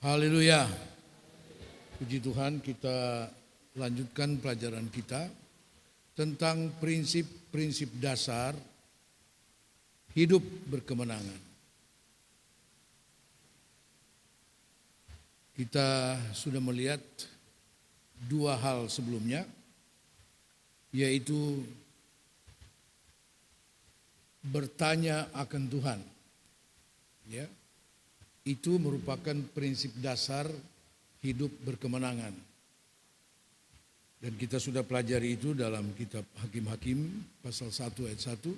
Haleluya. Puji Tuhan, kita lanjutkan pelajaran kita tentang prinsip-prinsip dasar hidup berkemenangan. Kita sudah melihat dua hal sebelumnya, yaitu bertanya akan Tuhan. Ya, itu merupakan prinsip dasar hidup berkemenangan. Dan kita sudah pelajari itu dalam kitab Hakim-Hakim pasal 1 ayat 1.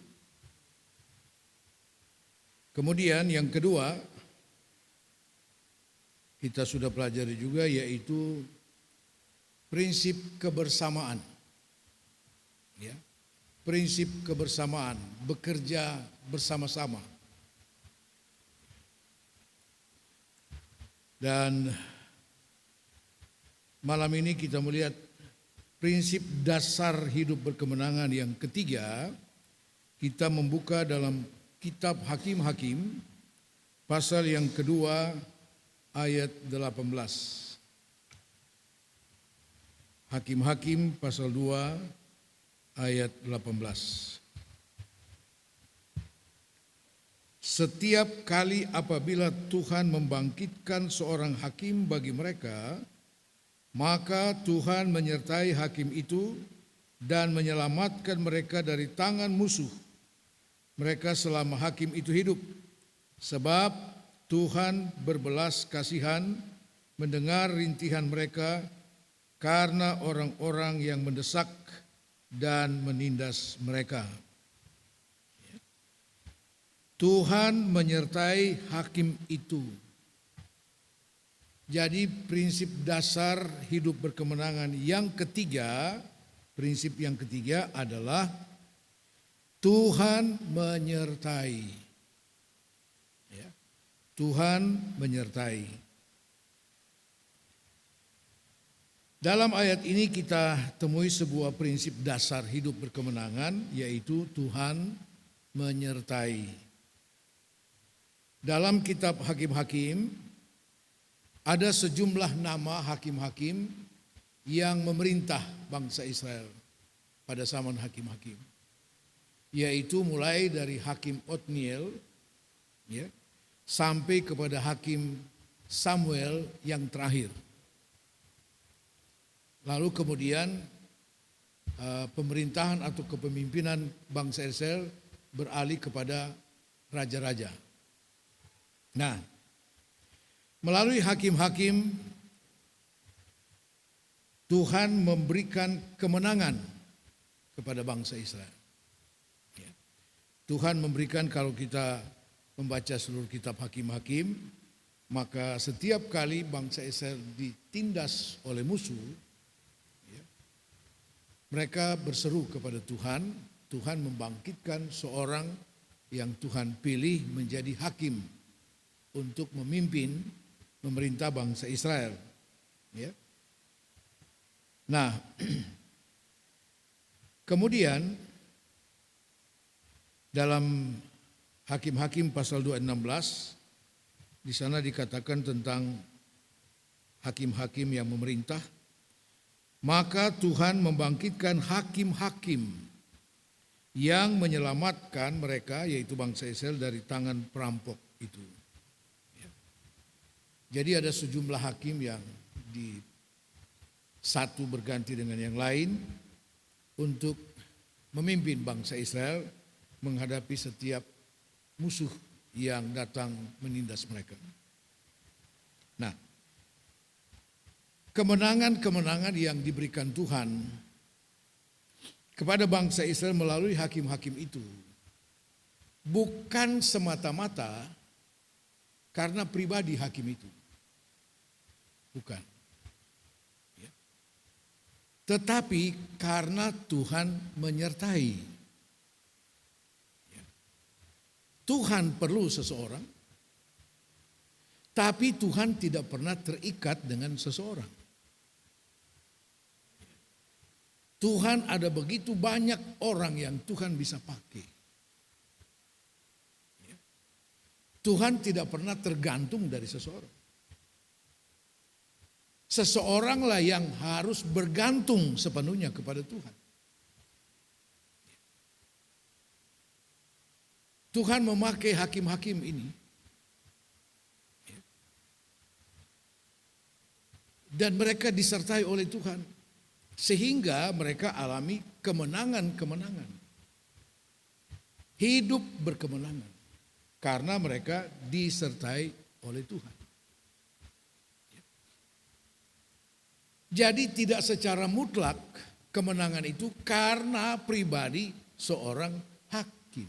Kemudian yang kedua, kita sudah pelajari juga, yaitu prinsip kebersamaan. Ya, prinsip kebersamaan, bekerja bersama-sama. Dan malam ini kita melihat prinsip dasar hidup berkemenangan yang ketiga. Kita membuka dalam kitab Hakim-Hakim pasal yang kedua ayat 18. Hakim-Hakim pasal 2 ayat 18. Setiap kali apabila Tuhan membangkitkan seorang hakim bagi mereka, maka Tuhan menyertai hakim itu dan menyelamatkan mereka dari tangan musuh mereka selama hakim itu hidup. Sebab Tuhan berbelas kasihan mendengar rintihan mereka karena orang-orang yang mendesak dan menindas mereka. Tuhan menyertai hakim itu. Jadi prinsip dasar hidup berkemenangan yang ketiga, prinsip yang ketiga adalah Tuhan menyertai. Ya, Tuhan menyertai. Dalam ayat ini kita temui sebuah prinsip dasar hidup berkemenangan, yaitu Tuhan menyertai. Dalam kitab Hakim-Hakim ada sejumlah nama hakim-hakim yang memerintah bangsa Israel pada zaman Hakim-Hakim, yaitu mulai dari Hakim Otniel, ya, sampai kepada Hakim Samuel yang terakhir. Lalu kemudian pemerintahan atau kepemimpinan bangsa Israel beralih kepada raja-raja. Nah, melalui hakim-hakim Tuhan memberikan kemenangan kepada bangsa Israel. Ya. Tuhan memberikan, kalau kita membaca seluruh kitab hakim-hakim, maka setiap kali bangsa Israel ditindas oleh musuh, ya, mereka berseru kepada Tuhan. Tuhan membangkitkan seorang yang Tuhan pilih menjadi hakim untuk memimpin memerintah bangsa Israel. Ya. Nah, kemudian dalam Hakim-Hakim pasal 2 ayat 16, di sana dikatakan tentang hakim-hakim yang memerintah. Maka Tuhan membangkitkan hakim-hakim yang menyelamatkan mereka, yaitu bangsa Israel, dari tangan perampok itu. Jadi ada sejumlah hakim yang satu berganti dengan yang lain untuk memimpin bangsa Israel menghadapi setiap musuh yang datang menindas mereka. Nah, kemenangan-kemenangan yang diberikan Tuhan kepada bangsa Israel melalui hakim-hakim itu bukan semata-mata karena pribadi hakim itu. Bukan. Ya. Tetapi karena Tuhan menyertai. Ya. Tuhan perlu seseorang, tapi Tuhan tidak pernah terikat dengan seseorang. Tuhan ada begitu banyak orang yang Tuhan bisa pakai. Tuhan tidak pernah tergantung dari seseorang. Seseoranglah yang harus bergantung sepenuhnya kepada Tuhan. Tuhan memakai hakim-hakim ini dan mereka disertai oleh Tuhan sehingga mereka alami kemenangan-kemenangan. Hidup berkemenangan karena mereka disertai oleh Tuhan. Jadi tidak secara mutlak kemenangan itu karena pribadi seorang hakim.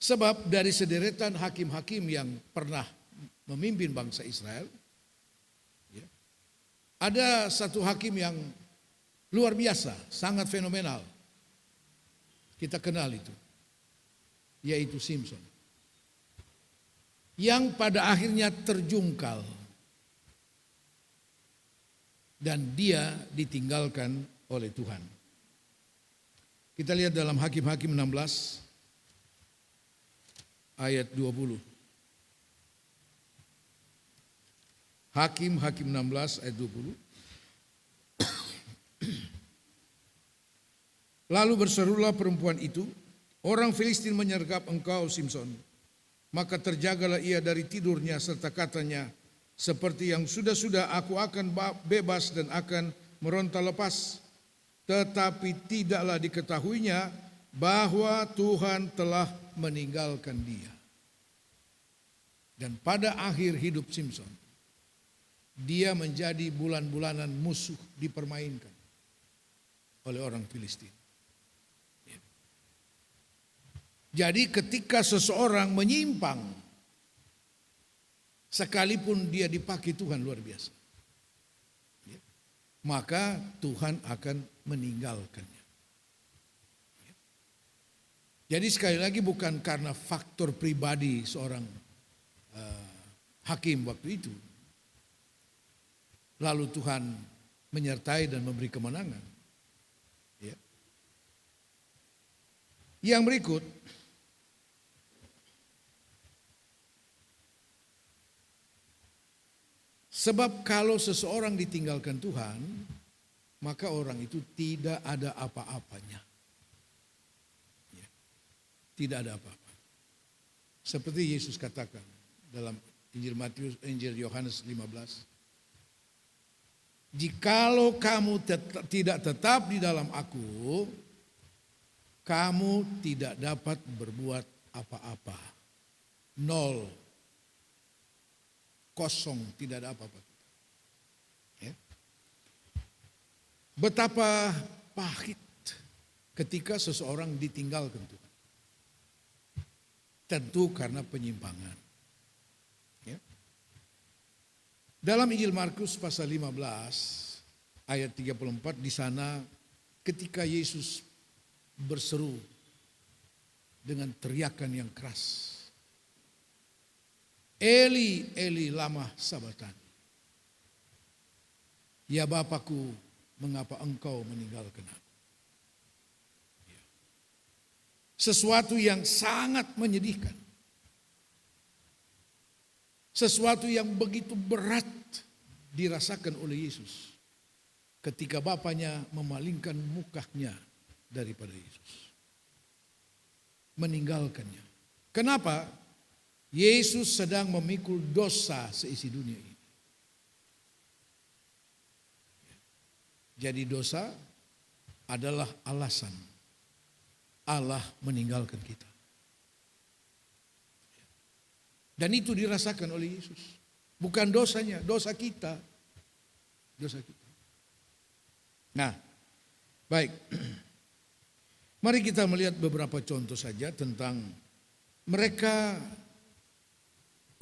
Sebab dari sederetan hakim-hakim yang pernah memimpin bangsa Israel, ada satu hakim yang luar biasa, sangat fenomenal. Kita kenal itu, yaitu Simson. Yang pada akhirnya terjungkal dan dia ditinggalkan oleh Tuhan. Kita lihat dalam Hakim-Hakim 16 ayat 20. Hakim-Hakim 16 ayat 20. Lalu berserulah perempuan itu, orang Filistin menyergap engkau Simson. Maka terjagalah ia dari tidurnya serta katanya, seperti yang sudah-sudah aku akan bebas dan akan meronta lepas. Tetapi tidaklah diketahuinya bahwa Tuhan telah meninggalkan dia. Dan pada akhir hidup Simson, dia menjadi bulan-bulanan musuh dipermainkan oleh orang Filistin. Jadi ketika seseorang menyimpang, sekalipun dia dipakai Tuhan luar biasa, maka Tuhan akan meninggalkannya. Jadi sekali lagi bukan karena faktor pribadi seorang hakim waktu itu, lalu Tuhan menyertai dan memberi kemenangan. Yang berikut, sebab kalau seseorang ditinggalkan Tuhan, maka orang itu tidak ada apa-apanya. Tidak ada apa-apa. Seperti Yesus katakan dalam Injil Yohanes 15. Jikalau kamu tidak tetap di dalam aku, kamu tidak dapat berbuat apa-apa. Nol. Kosong, tidak ada apa-apa. Ya. Betapa pahit ketika seseorang ditinggalkan Tuhan. Tentu karena penyimpangan. Ya. Dalam Injil Markus pasal 15 ayat 34, di sana ketika Yesus berseru dengan teriakan yang keras, Eli, Eli lama sabachthani. Ya Bapakku, mengapa engkau meninggalkan aku? Sesuatu yang sangat menyedihkan. Sesuatu yang begitu berat dirasakan oleh Yesus ketika Bapaknya memalingkan mukanya daripada Yesus. Meninggalkannya. Kenapa? Yesus sedang memikul dosa seisi dunia ini. Jadi dosa adalah alasan Allah meninggalkan kita. Dan itu dirasakan oleh Yesus. Bukan dosanya, dosa kita. Dosa kita. Nah, baik. Mari kita melihat beberapa contoh saja tentang mereka,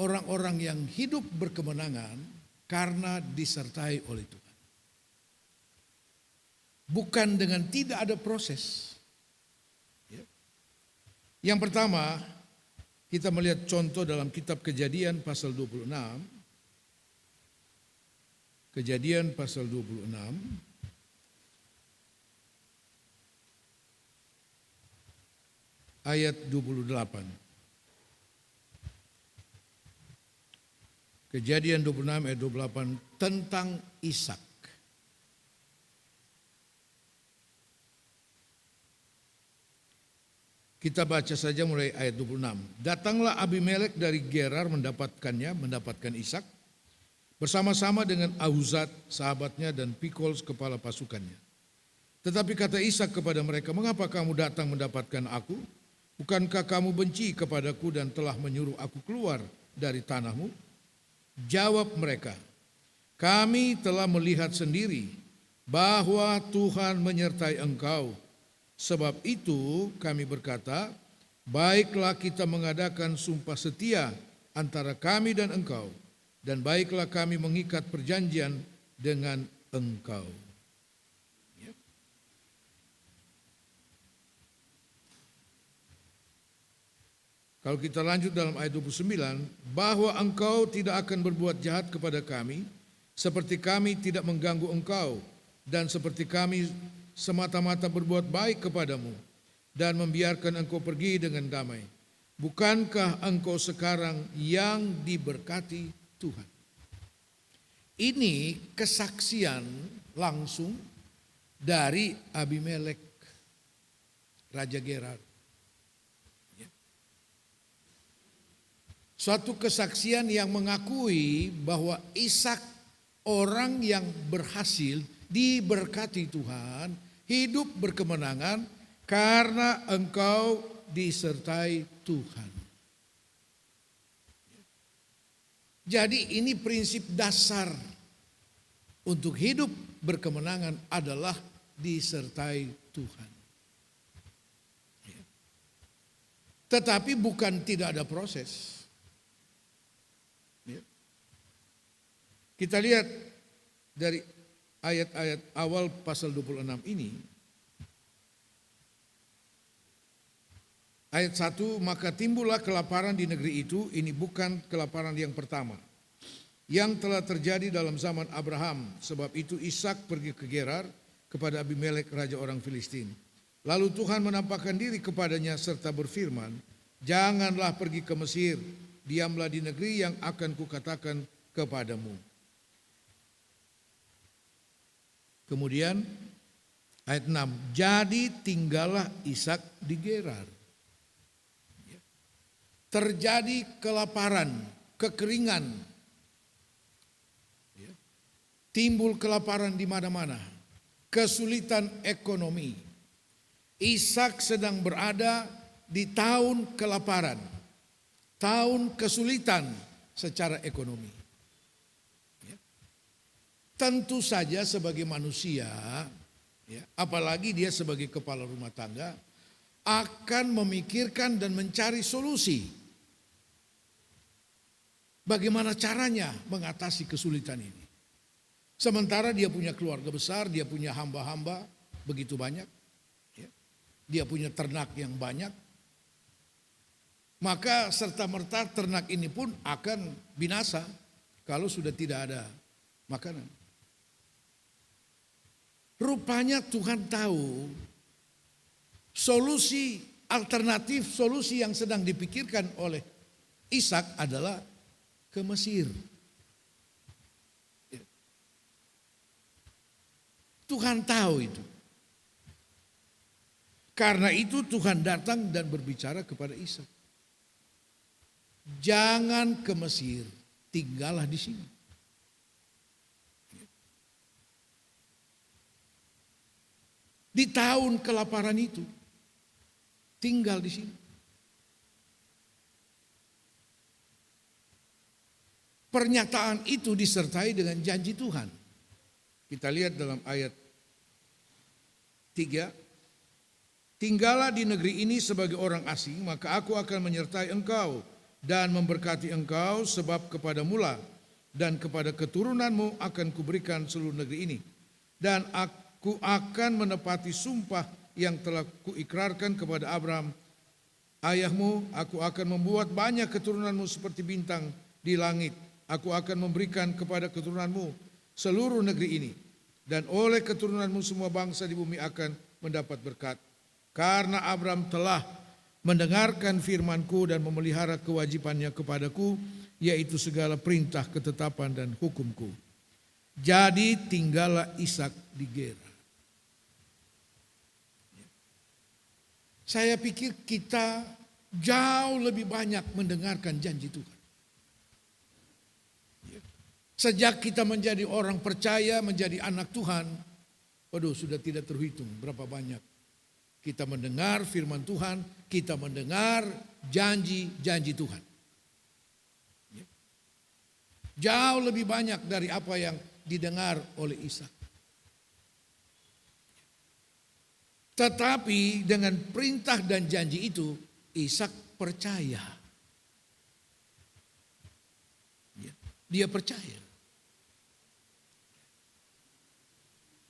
orang-orang yang hidup berkemenangan karena disertai oleh Tuhan. Bukan dengan tidak ada proses. Yang pertama, kita melihat contoh dalam kitab Kejadian pasal 26. Kejadian pasal 26. Ayat 28. Kejadian 26 ayat 28 tentang Ishak. Kita baca saja mulai ayat 26. Datanglah Abimelek dari Gerar mendapatkan Ishak bersama-sama dengan Ahuzat sahabatnya dan Pikol kepala pasukannya. Tetapi kata Ishak kepada mereka, mengapa kamu datang mendapatkan aku? Bukankah kamu benci kepadaku dan telah menyuruh aku keluar dari tanahmu? Jawab mereka, kami telah melihat sendiri bahwa Tuhan menyertai engkau. Sebab itu kami berkata, baiklah kita mengadakan sumpah setia antara kami dan engkau, dan baiklah kami mengikat perjanjian dengan engkau. Ya. Kalau kita lanjut dalam ayat 29, bahwa engkau tidak akan berbuat jahat kepada kami, seperti kami tidak mengganggu engkau, dan seperti kami semata-mata berbuat baik kepadamu dan membiarkan engkau pergi dengan damai. Bukankah engkau sekarang yang diberkati Tuhan? Ini kesaksian langsung dari Abimelek, Raja Gerar. Suatu kesaksian yang mengakui bahwa Ishak orang yang berhasil diberkati Tuhan, hidup berkemenangan karena engkau disertai Tuhan. Jadi ini prinsip dasar untuk hidup berkemenangan adalah disertai Tuhan. Tetapi bukan tidak ada proses. Kita lihat dari ayat-ayat awal pasal 26 ini. Ayat 1, maka timbullah kelaparan di negeri itu, ini bukan kelaparan yang pertama yang telah terjadi dalam zaman Abraham. Sebab itu Ishak pergi ke Gerar kepada Abimelek raja orang Filistin. Lalu Tuhan menampakkan diri kepadanya serta berfirman, janganlah pergi ke Mesir, diamlah di negeri yang akan kukatakan kepadamu. Kemudian ayat 6, jadi tinggallah Ishak di Gerar. Terjadi kelaparan, kekeringan. Timbul kelaparan di mana-mana. Kesulitan ekonomi. Ishak sedang berada di tahun kelaparan. Tahun kesulitan secara ekonomi. Tentu saja sebagai manusia, apalagi dia sebagai kepala rumah tangga, akan memikirkan dan mencari solusi. Bagaimana caranya mengatasi kesulitan ini. Sementara dia punya keluarga besar, dia punya hamba-hamba begitu banyak. Dia punya ternak yang banyak. Maka serta-merta ternak ini pun akan binasa kalau sudah tidak ada makanan. Rupanya Tuhan tahu solusi alternatif, solusi yang sedang dipikirkan oleh Ishak adalah ke Mesir. Tuhan tahu itu. Karena itu Tuhan datang dan berbicara kepada Ishak. Jangan ke Mesir, tinggallah di sini. Di tahun kelaparan itu, tinggal di sini. Pernyataan itu disertai dengan janji Tuhan. Kita lihat dalam ayat 3. Tinggallah di negeri ini sebagai orang asing, maka aku akan menyertai engkau dan memberkati engkau, sebab kepadamulah dan kepada keturunanmu akan kuberikan seluruh negeri ini. Dan aku akan menepati sumpah yang telah kuikrarkan kepada Abraham ayahmu, aku akan membuat banyak keturunanmu seperti bintang di langit. Aku akan memberikan kepada keturunanmu seluruh negeri ini, dan oleh keturunanmu semua bangsa di bumi akan mendapat berkat. Karena Abraham telah mendengarkan firman-Ku dan memelihara kewajibannya kepadaku, yaitu segala perintah, ketetapan, dan hukumku. Jadi tinggallah Ishak di Gerar. Saya pikir kita jauh lebih banyak mendengarkan janji Tuhan. Sejak kita menjadi orang percaya, menjadi anak Tuhan, waduh sudah tidak terhitung berapa banyak kita mendengar firman Tuhan, kita mendengar janji-janji Tuhan. Jauh lebih banyak dari apa yang didengar oleh Ishak. Tetapi dengan perintah dan janji itu, Ishak percaya. Dia percaya.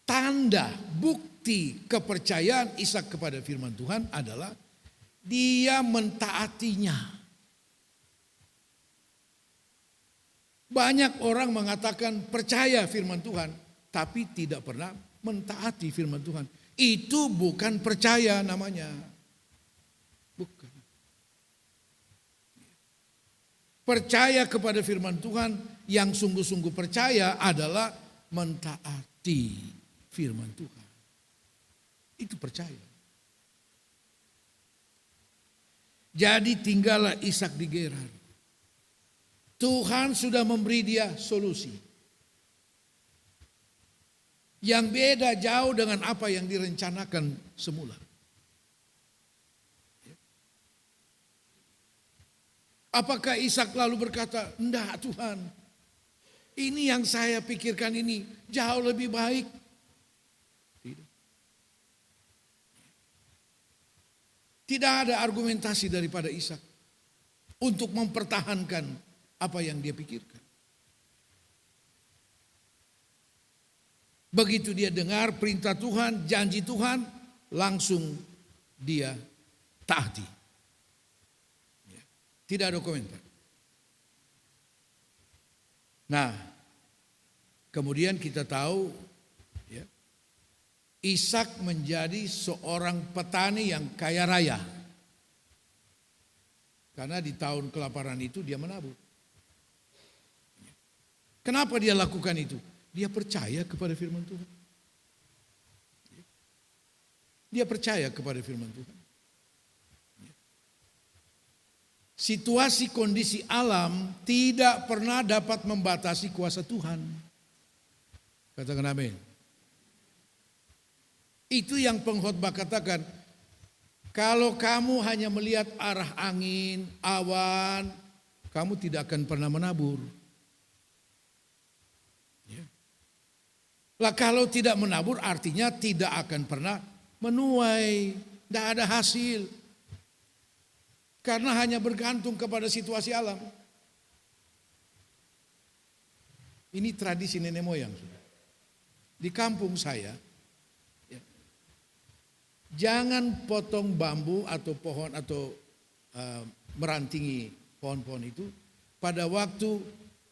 Tanda, bukti kepercayaan Ishak kepada firman Tuhan adalah dia mentaatinya. Banyak orang mengatakan percaya firman Tuhan, tapi tidak pernah mentaati firman Tuhan. Itu bukan percaya namanya. Bukan. Percaya kepada firman Tuhan, yang sungguh-sungguh percaya adalah mentaati firman Tuhan. Itu percaya. Jadi tinggallah Ishak di Gerar. Tuhan sudah memberi dia solusi. Yang beda jauh dengan apa yang direncanakan semula. Apakah Ishak lalu berkata, enggak Tuhan, ini yang saya pikirkan ini jauh lebih baik. Tidak. Tidak ada argumentasi daripada Ishak untuk mempertahankan apa yang dia pikirkan. Begitu dia dengar perintah Tuhan, janji Tuhan, langsung dia taati. Tidak ada komentar. Nah, kemudian kita tahu ya, Ishak menjadi seorang petani yang kaya raya. Karena di tahun kelaparan itu dia menabur. Kenapa dia lakukan itu? Dia percaya kepada firman Tuhan. Dia percaya kepada firman Tuhan. Situasi kondisi alam tidak pernah dapat membatasi kuasa Tuhan. Katakan amin. Itu yang pengkhotbah katakan. Kalau kamu hanya melihat arah angin, awan, kamu tidak akan pernah menabur. Lah kalau tidak menabur artinya tidak akan pernah menuai, tidak ada hasil. Karena hanya bergantung kepada situasi alam. Ini tradisi nenek moyang. Di kampung saya, ya, jangan potong bambu atau pohon atau merantingi pohon-pohon itu pada waktu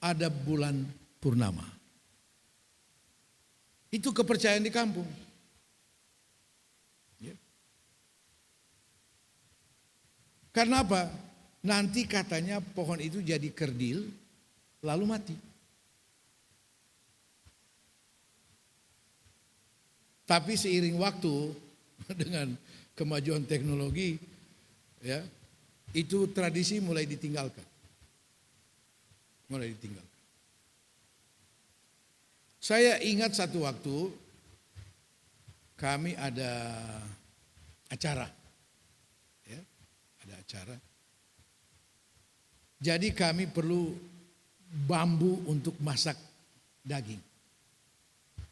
ada bulan purnama. Itu kepercayaan di kampung. Ya. Karena apa? Nanti katanya pohon itu jadi kerdil, lalu mati. Tapi seiring waktu dengan kemajuan teknologi, ya, itu tradisi mulai ditinggalkan. Mulai ditinggalkan. Saya ingat satu waktu kami ada acara, ya, ada acara. Jadi kami perlu bambu untuk masak daging.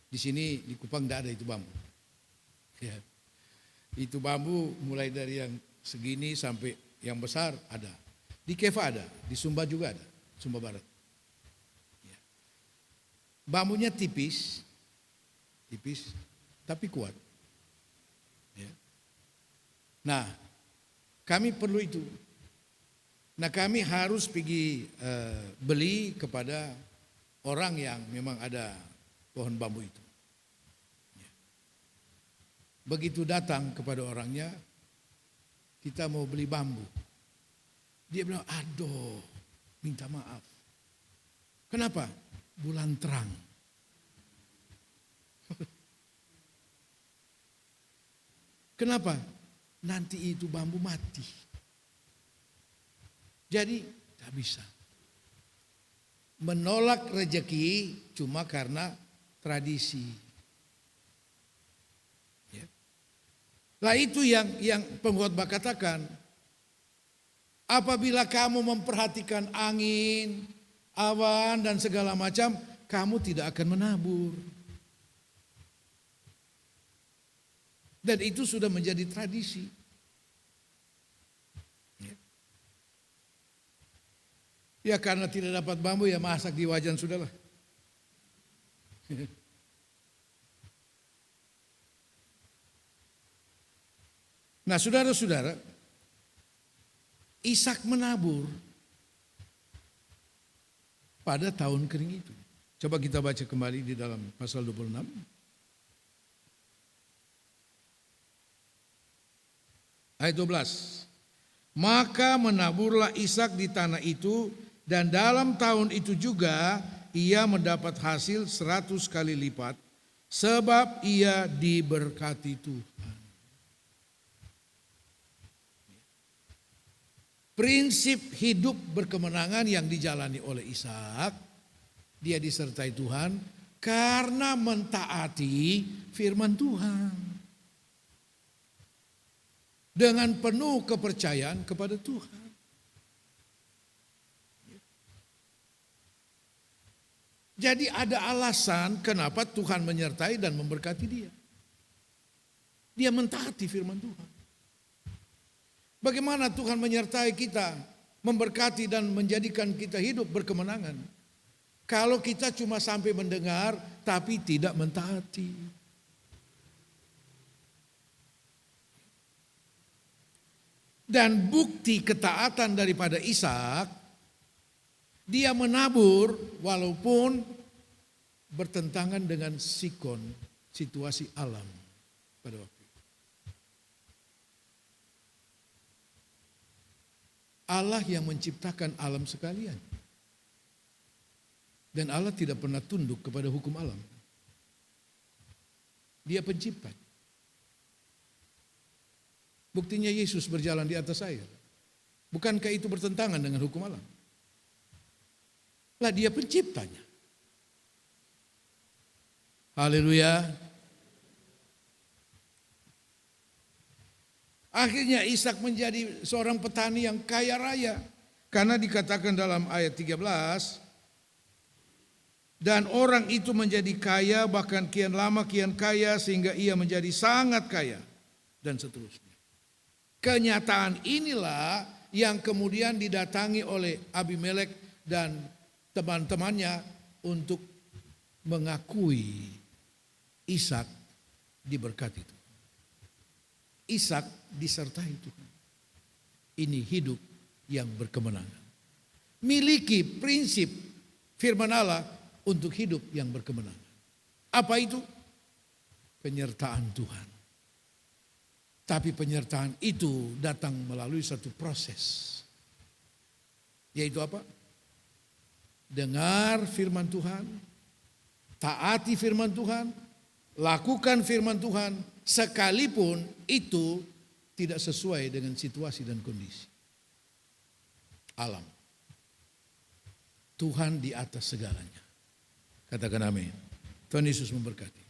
Di sini di Kupang tidak ada itu bambu. Ya. Itu bambu mulai dari yang segini sampai yang besar ada. Di Keva ada, di Sumba juga ada, Sumba Barat. Bambunya tipis, tapi kuat. Ya. Nah, kami perlu itu. Nah, kami harus pergi beli kepada orang yang memang ada pohon bambu itu. Ya. Begitu datang kepada orangnya, kita mau beli bambu. Dia bilang, aduh, minta maaf. Kenapa? Bulan terang. Kenapa? Nanti itu bambu mati. Jadi tidak bisa. Menolak rezeki cuma karena tradisi. Ya. Lah itu yang pengkhotbah katakan. Apabila kamu memperhatikan angin, awan dan segala macam, kamu tidak akan menabur. Dan itu sudah menjadi tradisi. Ya karena tidak dapat bambu ya masak di wajan sudahlah. Nah saudara-saudara, Ishak menabur pada tahun kering itu. Coba kita baca kembali di dalam pasal 26. Ayat 12. Maka menaburlah Ishak di tanah itu, dan dalam tahun itu juga ia mendapat hasil 100 kali lipat, sebab ia diberkati Tuhan. Prinsip hidup berkemenangan yang dijalani oleh Ishak, dia disertai Tuhan karena mentaati firman Tuhan. Dengan penuh kepercayaan kepada Tuhan. Jadi ada alasan kenapa Tuhan menyertai dan memberkati dia. Dia mentaati firman Tuhan. Bagaimana Tuhan menyertai kita, memberkati dan menjadikan kita hidup berkemenangan. Kalau kita cuma sampai mendengar tapi tidak mentaati. Dan bukti ketaatan daripada Ishak, dia menabur walaupun bertentangan dengan sikon, situasi alam pada waktu itu. Allah yang menciptakan alam sekalian. Dan Allah tidak pernah tunduk kepada hukum alam. Dia pencipta. Buktinya Yesus berjalan di atas air. Bukankah itu bertentangan dengan hukum alam? Lah dia penciptanya. Haleluya. Akhirnya Ishak menjadi seorang petani yang kaya raya. Karena dikatakan dalam ayat 13. Dan orang itu menjadi kaya, bahkan kian lama kian kaya, sehingga ia menjadi sangat kaya. Dan seterusnya. Kenyataan inilah yang kemudian didatangi oleh Abimelek dan teman-temannya untuk mengakui Ishak diberkati Tuhan. Ishak disertai Tuhan. Ini hidup yang berkemenangan. Miliki prinsip firman Allah untuk hidup yang berkemenangan. Apa itu? Penyertaan Tuhan. Tapi penyertaan itu datang melalui satu proses. Yaitu apa? Dengar firman Tuhan, taati firman Tuhan, lakukan firman Tuhan, sekalipun itu tidak sesuai dengan situasi dan kondisi alam. Tuhan di atas segalanya. Katakan amin. Tuhan Yesus memberkati.